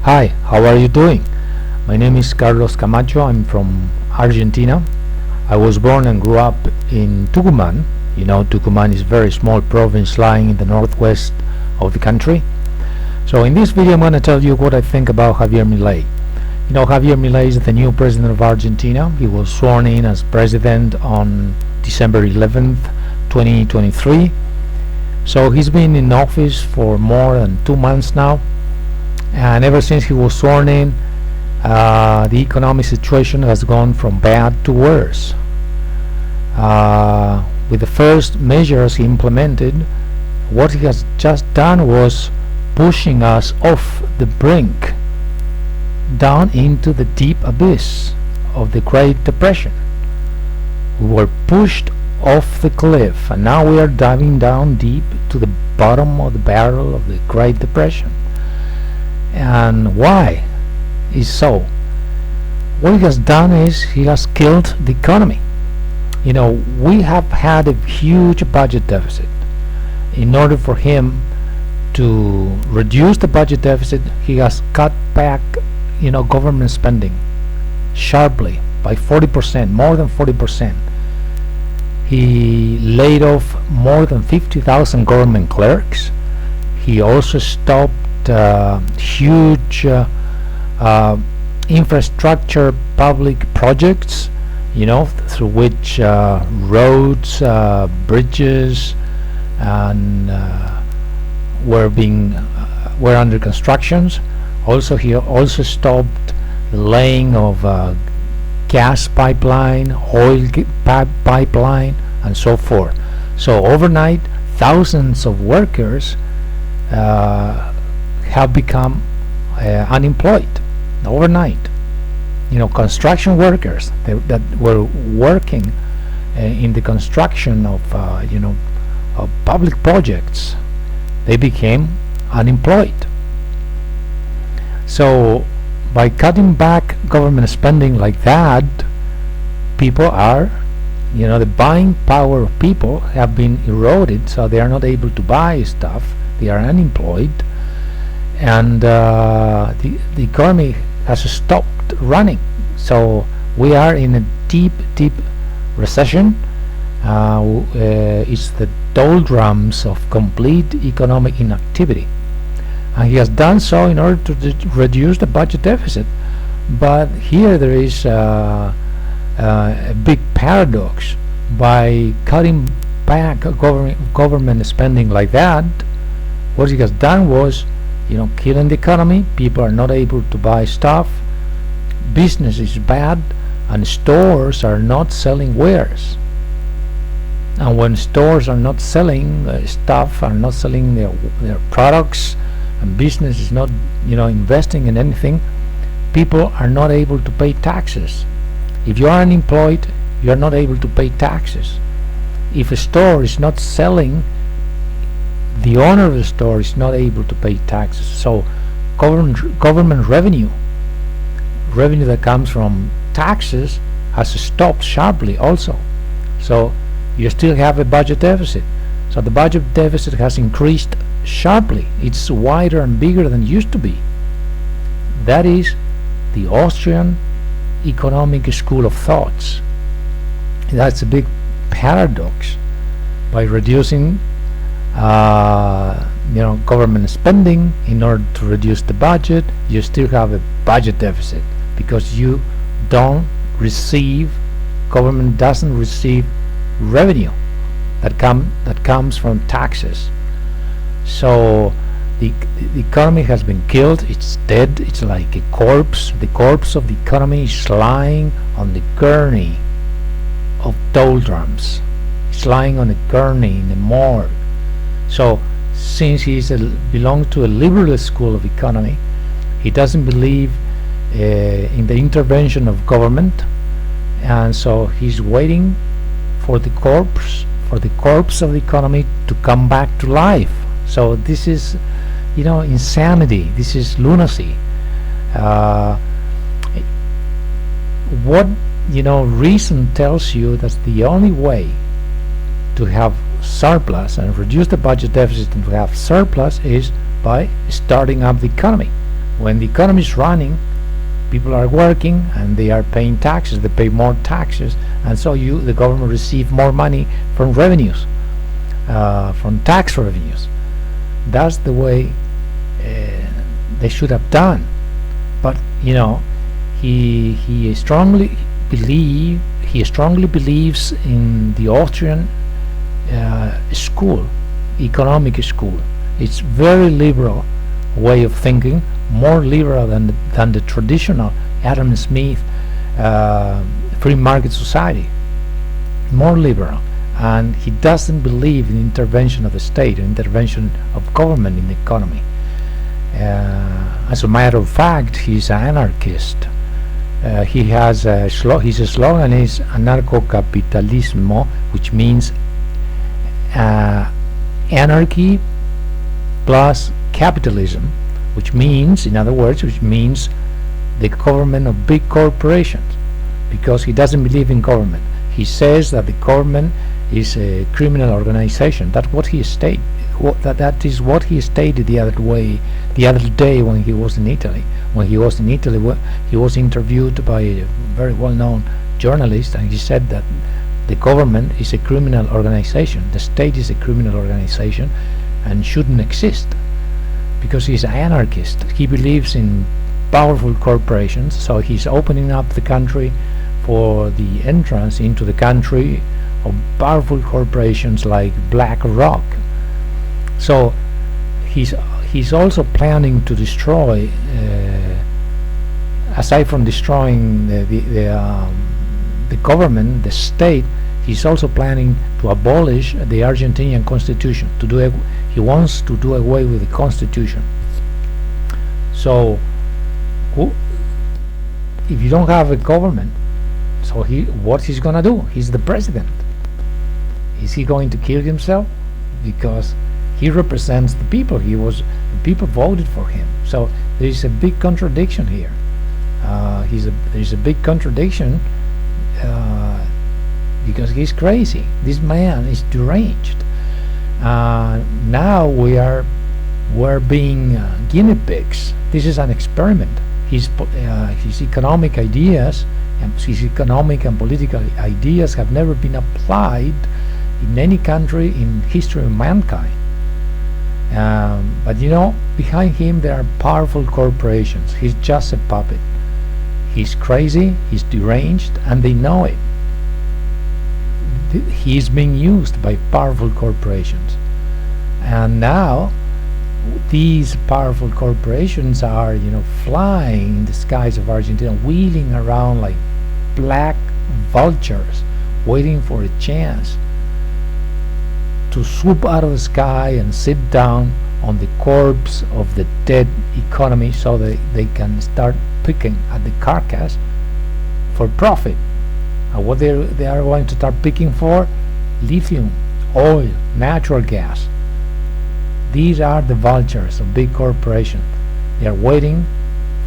Hi, how are you doing? My name is Carlos Camacho. I'm from Argentina. I was born and grew up in Tucumán. You know, Tucumán is a very small province lying in the northwest of the country. So in this video I'm going to tell you what I think about Javier Milei. You know, Javier Milei is the new president of Argentina. He was sworn in as president on December 11th, 2023. So he's been in office for more than 2 months now. And ever since he was sworn in, the economic situation has gone from bad to worse. With the first measures he implemented, what he has just done was pushing us off the brink down into the deep abyss of the Great Depression. We were pushed off the cliff, and now we are diving down deep to the bottom of the barrel of the Great Depression. And why is so? What he has done is he has killed the economy. You know, we have had a huge budget deficit. In order for him to reduce the budget deficit, he has cut back, government spending sharply by 40%, more than 40%. He laid off more than 50,000 government clerks. He also stopped huge infrastructure public projects, through which roads, bridges, and were under constructions. Also, he also stopped the laying of gas pipeline, oil pipeline, and so forth. So overnight, thousands of workers have become unemployed overnight. Construction workers that were working in the construction of of public projects, they became unemployed. So by cutting back government spending like that, people are, the buying power of people have been eroded, so they are not able to buy stuff. They are unemployed, and the economy has stopped running. So we are in a deep recession. It's the doldrums of complete economic inactivity, and he has done so in order to reduce the budget deficit. But here there is a big paradox. By cutting back government spending like that, what he has done was, killing the economy. People are not able to buy stuff. Business is bad, and stores are not selling wares. And when stores are not selling stuff, are not selling their products, and business is not, investing in anything, people are not able to pay taxes. If you are unemployed, you are not able to pay taxes. If a store is not selling, the owner of the store is not able to pay taxes. So government revenue that comes from taxes has stopped sharply also. So you still have a budget deficit. So the budget deficit has increased sharply. It's wider and bigger than it used to be. That is the Austrian economic school of thoughts. That's a big paradox. By reducing government spending in order to reduce the budget, you still have a budget deficit because you don't receive, government doesn't receive revenue that comes from taxes. So the economy has been killed. It's dead. It's like a corpse. The corpse of the economy is lying on the gurney of doldrums. It's lying on a gurney in the morgue. So since he belongs to a liberal school of economy, he doesn't believe in the intervention of government, and so he's waiting for the corpse of the economy to come back to life. So this is, insanity. This is lunacy. What reason tells you that the only way to have surplus and reduce the budget deficit and to have surplus is by starting up the economy. When the economy is running, people are working and they are paying taxes. They pay more taxes, and so the government receive more money from revenues, from tax revenues. That's the way they should have done. But he strongly believes in the Austrian economic school. It's very liberal way of thinking, more liberal than the traditional Adam Smith free market society, more liberal. And he doesn't believe in intervention of the state, intervention of government in the economy. As a matter of fact, he's an anarchist. His slogan is anarcho-capitalismo, which means anarchy plus capitalism, which means, in other words, the government of big corporations, because he doesn't believe in government. He says that the government is a criminal organization. That's what he stated. That is what he stated the other day when he was in Italy. When he was in Italy, he was interviewed by a very well-known journalist, and he said that the government is a criminal organization. The state is a criminal organization and shouldn't exist, because he's an anarchist. He believes in powerful corporations, so he's opening up the country for the entrance into the country of powerful corporations like BlackRock. So he's also planning to destroy, aside from destroying the government, the state. He's also planning to abolish the Argentinian constitution. He wants to do away with the constitution. So, if you don't have a government, so what he's gonna do? He's the president. Is he going to kill himself? Because he represents the people. The people voted for him. So there is a big contradiction here. There is a big contradiction because he's crazy. This man is deranged. Now we're being guinea pigs. This is an experiment. His economic ideas and his economic and political ideas have never been applied in any country in history of mankind. But behind him there are powerful corporations. He's just a puppet. He's crazy, he's deranged, and they know it. He's being used by powerful corporations. And now these powerful corporations are, flying in the skies of Argentina, wheeling around like black vultures, waiting for a chance to swoop out of the sky and sit down on the corpse of the dead economy, so that they can start picking at the carcass for profit. And what they are going to start picking for? Lithium, oil, natural gas. These are the vultures of big corporations. They are waiting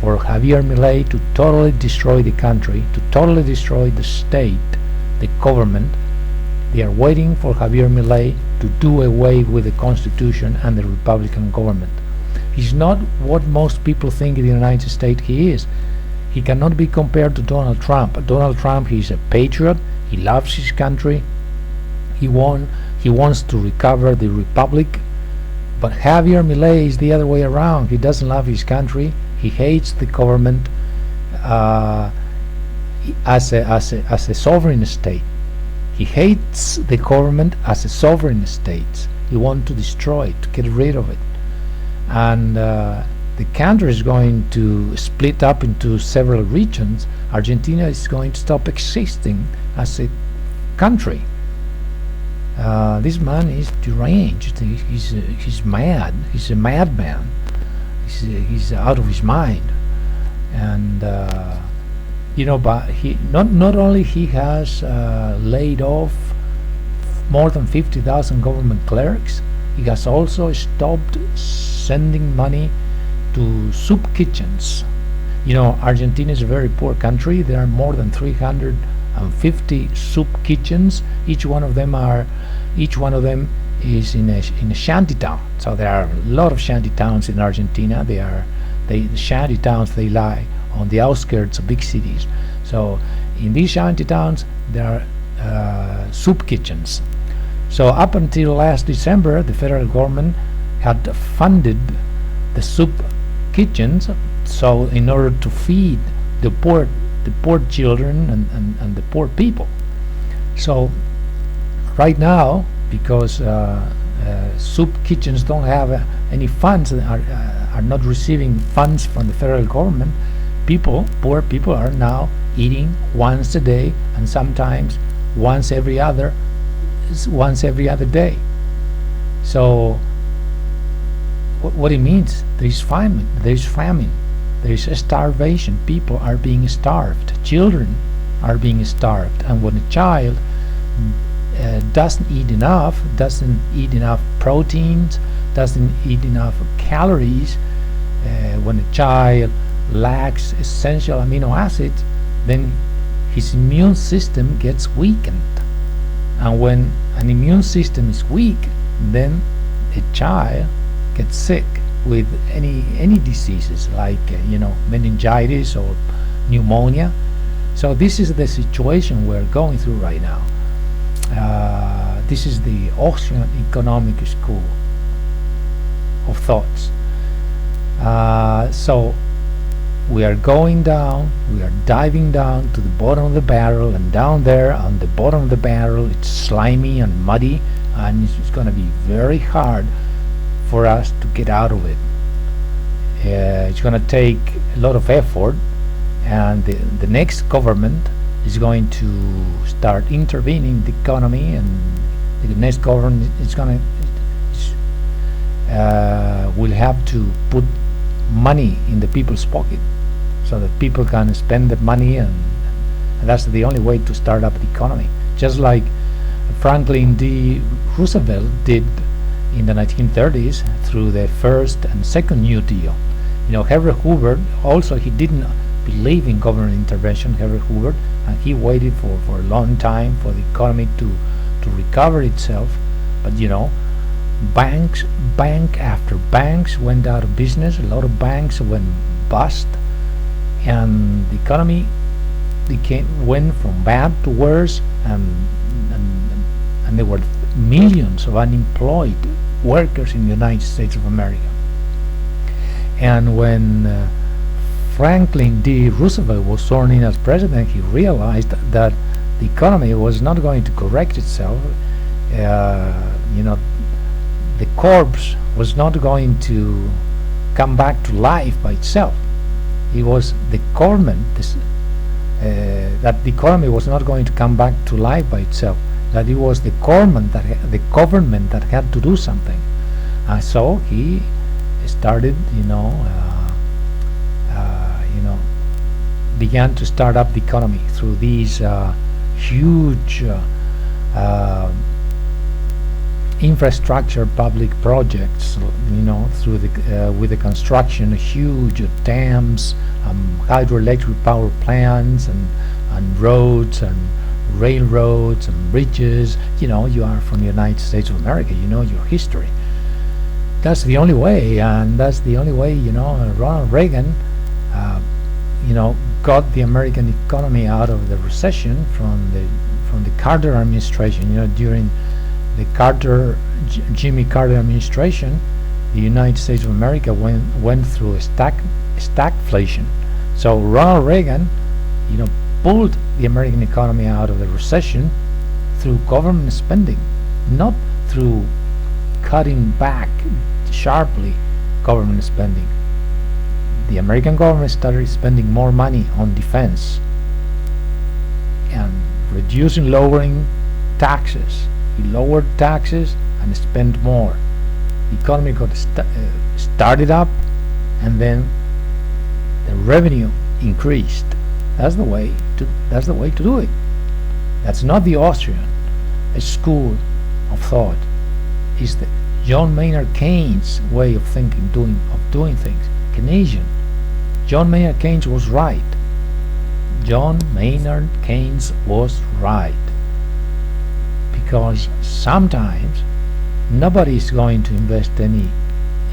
for Javier Milei to totally destroy the country, to totally destroy the state, the government. They are waiting for Javier Milei to do away with the Constitution and the Republican government. He's not what most people think in the United States he is. He cannot be compared to Donald Trump. Donald Trump, he's a patriot. He loves his country. He wants to recover the republic. But Javier Milei is the other way around. He doesn't love his country. He hates the government as a sovereign state. He hates the government as a sovereign state. He wants to destroy it, to get rid of it. And the country is going to split up into several regions. Argentina is going to stop existing as a country. This man is deranged. He's mad. He's a madman. He's out of his mind. And but he not only he has laid off more than 50,000 government clerks, he has also stopped sending money to soup kitchens. Argentina is a very poor country. There are more than 350 soup kitchens. Each one of them is in a shanty town. So there are a lot of shanty towns in Argentina. They The shanty towns, they lie on the outskirts of big cities. So in these shanty towns there are soup kitchens. So up until last December, the federal government had funded the soup kitchens, so in order to feed the poor children and the poor people. So right now, because soup kitchens don't have any funds, are not receiving funds from the federal government, poor people are now eating once a day, and sometimes once every other day. So what it means, there is famine, there is starvation. People are being starved, children are being starved, and when a child doesn't eat enough proteins, doesn't eat enough calories, when a child lacks essential amino acids, then his immune system gets weakened. And when an immune system is weak, then a child gets sick with any diseases like meningitis or pneumonia. So this is the situation we're going through right now. This is the Austrian economic school of thoughts. So we are going down, we are diving down to the bottom of the barrel, and down there on the bottom of the barrel it's slimy and muddy, and it's going to be very hard for us to get out of it. It's going to take a lot of effort, and the next government is going to start intervening the economy, and the next government will have to put money in the people's pocket so that people can spend the money, and that's the only way to start up the economy, just like Franklin D. Roosevelt did in the 1930s through the first and second New Deal. Herbert Hoover also, he didn't believe in government intervention, Herbert Hoover, and he waited for a long time for the economy to recover itself. But bank after banks went out of business, a lot of banks went bust, and the economy went from bad to worse, and there were millions of unemployed workers in the United States of America. And when Franklin D. Roosevelt was sworn in as president, he realized that the economy was not going to correct itself. The corpse was not going to come back to life by itself. It was the government, that the economy was not going to come back to life by itself, that it was the government that had to do something. And so he started, began to start up the economy through these huge infrastructure public projects, through with the construction of huge dams, hydroelectric power plants, and roads and railroads and bridges. You are from the United States of America, you know your history. That's the only way, and that's the only way, Ronald Reagan got the American economy out of the recession from the Carter administration. During the Jimmy Carter administration, the United States of America went through a stagflation. So Ronald Reagan, pulled the American economy out of the recession through government spending, not through cutting back sharply government spending. The American government started spending more money on defense and lowering taxes. He lowered taxes and spent more. The economy got started up, and then the revenue increased. That's the way to do it. That's not the Austrian school of thought. It's the John Maynard Keynes way of thinking, doing things. Keynesian. John Maynard Keynes was right. John Maynard Keynes was right. Because sometimes nobody is going to invest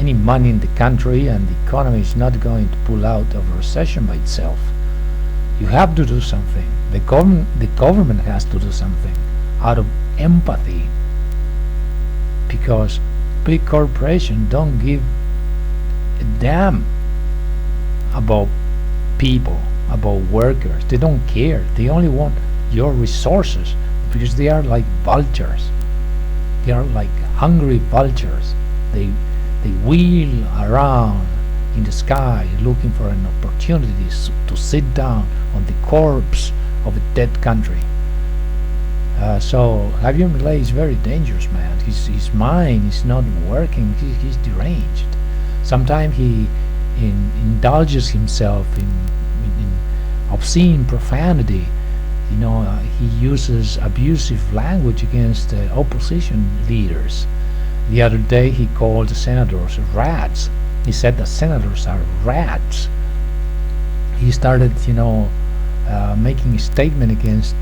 any money in the country, and the economy is not going to pull out of a recession by itself. You have to do something. The government has to do something out of empathy, because big corporations don't give a damn about people, about workers. They don't care. They only want your resources, because they are like vultures. They are like hungry vultures. They wheel around in the sky looking for an opportunity to sit down on the corpse of a dead country. So Javier Milei is very dangerous, man. His mind is not working. He's deranged. Sometimes he indulges himself in obscene profanity. He uses abusive language against opposition leaders. The other day he called the senators rats. He said that senators are rats. He started, making a statement against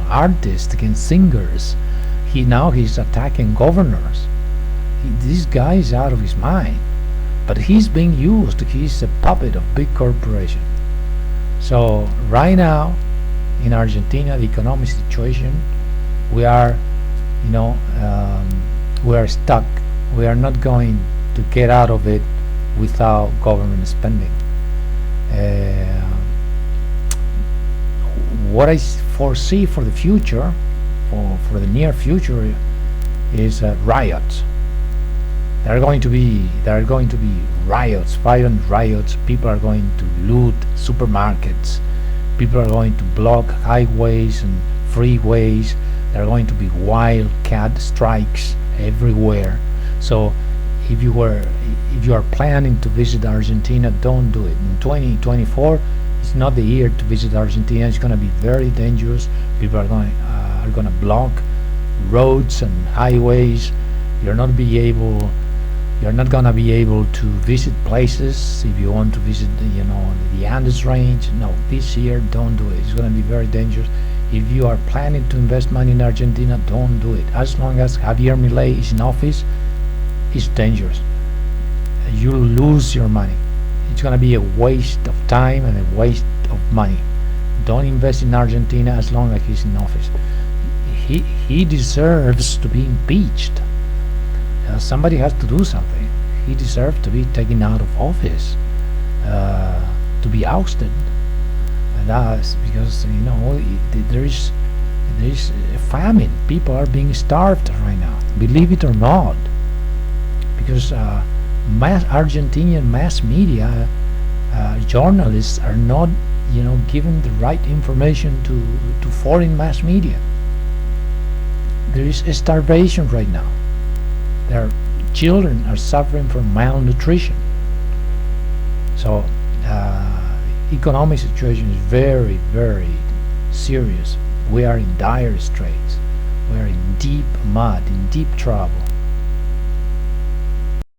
artists, against singers. He's attacking governors. This guy is out of his mind. But he's being used. He's a puppet of big corporation. So right now in Argentina, the economic situation, we are stuck. We are not going to get out of it without government spending. What I foresee for the future, for the near future, is riots. There are going to be riots, violent riots. People are going to loot supermarkets. People are going to block highways and freeways. There are going to be wildcat strikes everywhere. So if you are planning to visit Argentina, don't do it. In 2024, it's not the year to visit Argentina. It's going to be very dangerous. People are going to block roads and highways. You're not going to be able to visit places if you want to visit the Andes range. No, this year don't do it. It's going to be very dangerous. If you are planning to invest money in Argentina, don't do it. As long as Javier Milei is in office, it's dangerous. You'll lose your money. It's going to be a waste of time and a waste of money. Don't invest in Argentina as long as he's in office. He deserves to be impeached. Somebody has to do something. He deserves to be taken out of office, to be ousted. And that's because there is a famine. People are being starved right now. Believe it or not, because Argentinian mass media, journalists are not given the right information to foreign mass media. There is a starvation right now. Their children are suffering from malnutrition. So economic situation is very, very serious. We are in dire straits. We are in deep mud, in deep trouble.